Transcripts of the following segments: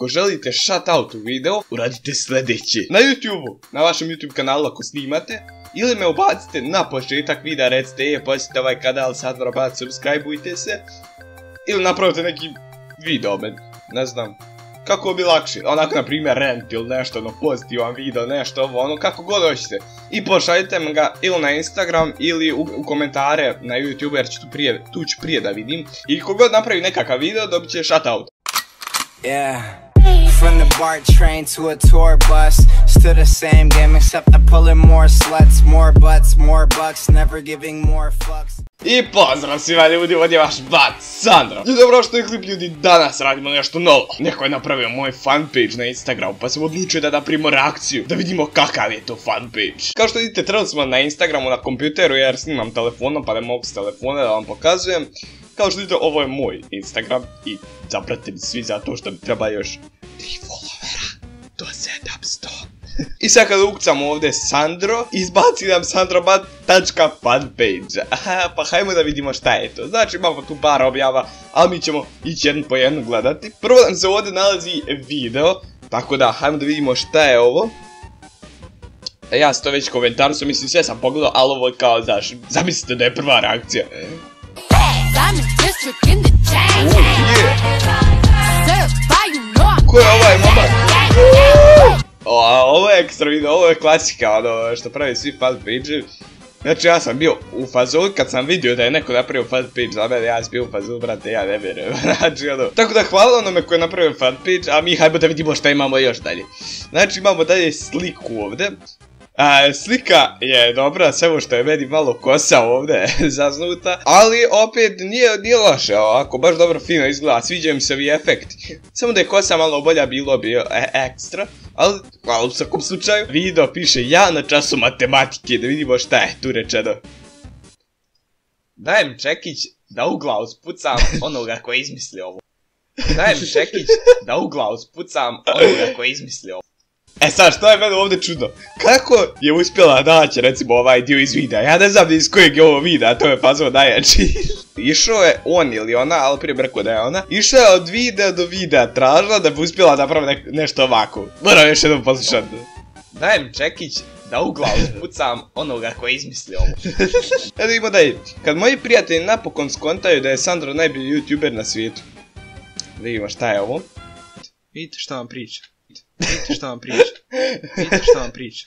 ako želite shoutout u video, uradite sljedeće. Na YouTube-u, na vašem YouTube kanalu ako snimate, ili me ubacite na početak videa, recite posjetite ovaj kanal, Sandro Brat, subscribeujte se, ili napravite neki video, ne znam, kako bi lakše, onako na primjer rant ili nešto, ono pozitivan video, nešto ovo, ono kako god hoćete. I pošaljite mi ga ili na Instagram ili u komentare na YouTube jer ću tu ću prije da vidim. I kogod napravi nekakav video dobit će shoutout. Yeah. From the BART train to a tour bus, still the same game except I'm pulling more sluts, more butts, more bucks, never giving more fucks. I pozdrav svima ljudi, ovdje je vaš brat Sandro. I dobro što je klip ljudi, danas radimo nešto novo. Neko je napravio moj fanpage na Instagramu pa sam odlučio da napravimo reakciju, da vidimo kakav je to fanpage. Kao što vidite trenutno smo na Instagramu na kompjuteru jer snimam telefonom pa ne mogu s telefona da vam pokazujem. Kao što vidite ovo je moj Instagram i zapratite mi svi zato što mi treba još 3 followera do 700. I sad kada ukucam ovdje Sandro, izbaci nam sandrobat.fanpage. Pa hajmo da vidimo šta je to. Znači imamo tu par objava, ali mi ćemo ići jednu po jednu gledati. Prvo nam se ovdje nalazi video, tako da hajmo da vidimo šta je ovo. Ja sam to već komentarisao, mislim sve sam pogledao, ali ovo je kao, znaš, zamislite da je prva reakcija. Ko je ovaj momak? Ovo je ekstra video, ovo je klasika, ono što pravi svi fanpage. Znači ja sam bio u fazonu kad sam vidio da je neko napravio fanpage za mene, ja sam bio u fazonu, brate, ja ne vjerujem. Znači ono, tako da hvala onome koji je napravio fanpage, a mi hajmo da vidimo šta imamo još dalje. Znači imamo dalje sliku ovdje. Slika je dobra, sve što je meni malo kosa ovdje zaznuta, ali opet nije loše, ovako, baš dobro fino izgleda, sviđaju mi se ovi efekti. Samo da je kosa malo bolja bilo bi ekstra, ali u svakom slučaju video piše ja na času matematike, da vidimo šta je tu rečeno. Dajem čekić da u glavu spucam onoga koji je izmislio ovo. Dajem čekić da u glavu spucam onoga koji je izmislio ovo. E sad, što je meni ovdje čudno? Kako je uspjela naći, recimo, ovaj dio iz videa? Ja ne znam iz kojeg je ovo videa, to je fazon najjači. Išao je on ili ona, ali prije bi rekao da je ona. Išao je od videa do videa, tražila da bi uspjela napraviti nešto ovako. Moram još jednom poslušati. Dajem čekić da u glavu spucam onoga koji je izmislio ovo. Evo idemo dalje. Kad moji prijatelji napokon skontaju da je Sandro najbolji youtuber na svijetu. Vidimo šta je ovo. Vidite šta vam priča. Vidite šta vam priča. Vidite šta vam priča.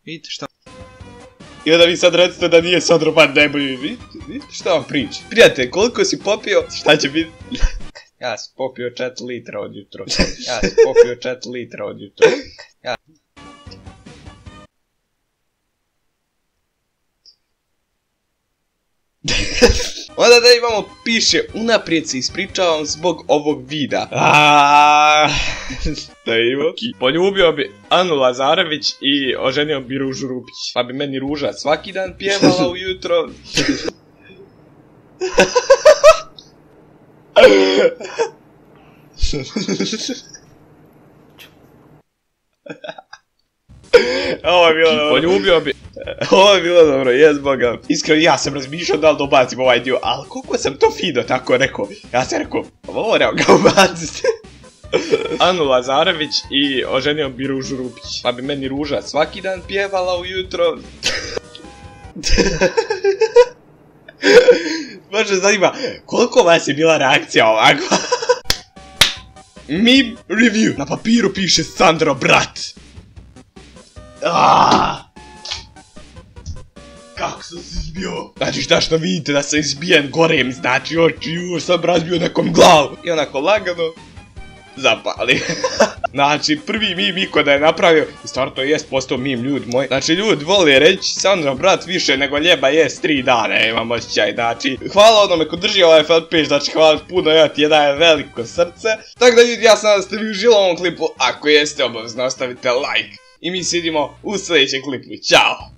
Vidite šta... I onda vi sad recite da nije Sandro Brat najbolji. Vidite šta vam priča. Prijatelj, koliko si popio, šta će biti? Ja sam popio 4 litra od jutro. Ja sam popio 4 litra od jutro. Onda da imamo piše unaprijed se ispričavam zbog ovog videa. Da imamo. Poljubio bi Anu Lazarević i oženio bi Ružu Rupić. Pa bi meni Ruža svaki dan pjevala ujutro. Ovo je bilo dobro. Poljubio bi... Ovo je bilo dobro, jes boga. Iskreno ja sam razmišljao da li da ubacim ovaj dio, ali koliko sam to fino tako rekao. Ja sam rekao, moram ga ubaciti. Anu Lazarević i oženio bi Ružu Rupić. Pa bi meni Ruža svaki dan pjevala ujutro. Baš me zanima, koliko vas je bila reakcija ovako? Meme review. Na papiru piše Sandro Brat. Kako sam se izbio? Znači šta što vidite da sam izbijen gorem, znači oči, sam razbio nekom glavu. I onako lagano zapali. Znači prvi meme iko da je napravio, i stvarno to jest postao meme ljudi moji. Znači ljudi vole reći Sandro Brat više nego ljeba jest 3 dana, imam osjećaj. Znači hvala onome ko drži ovaj fanpage, znači hvala puno, ja ti dajem veliko srce. Tako da ljudi, ja sam da ste vi uživali u ovom klipu, ako jeste obavezno ostavite like. I mi se vidimo u sljedećem klipu, ćao!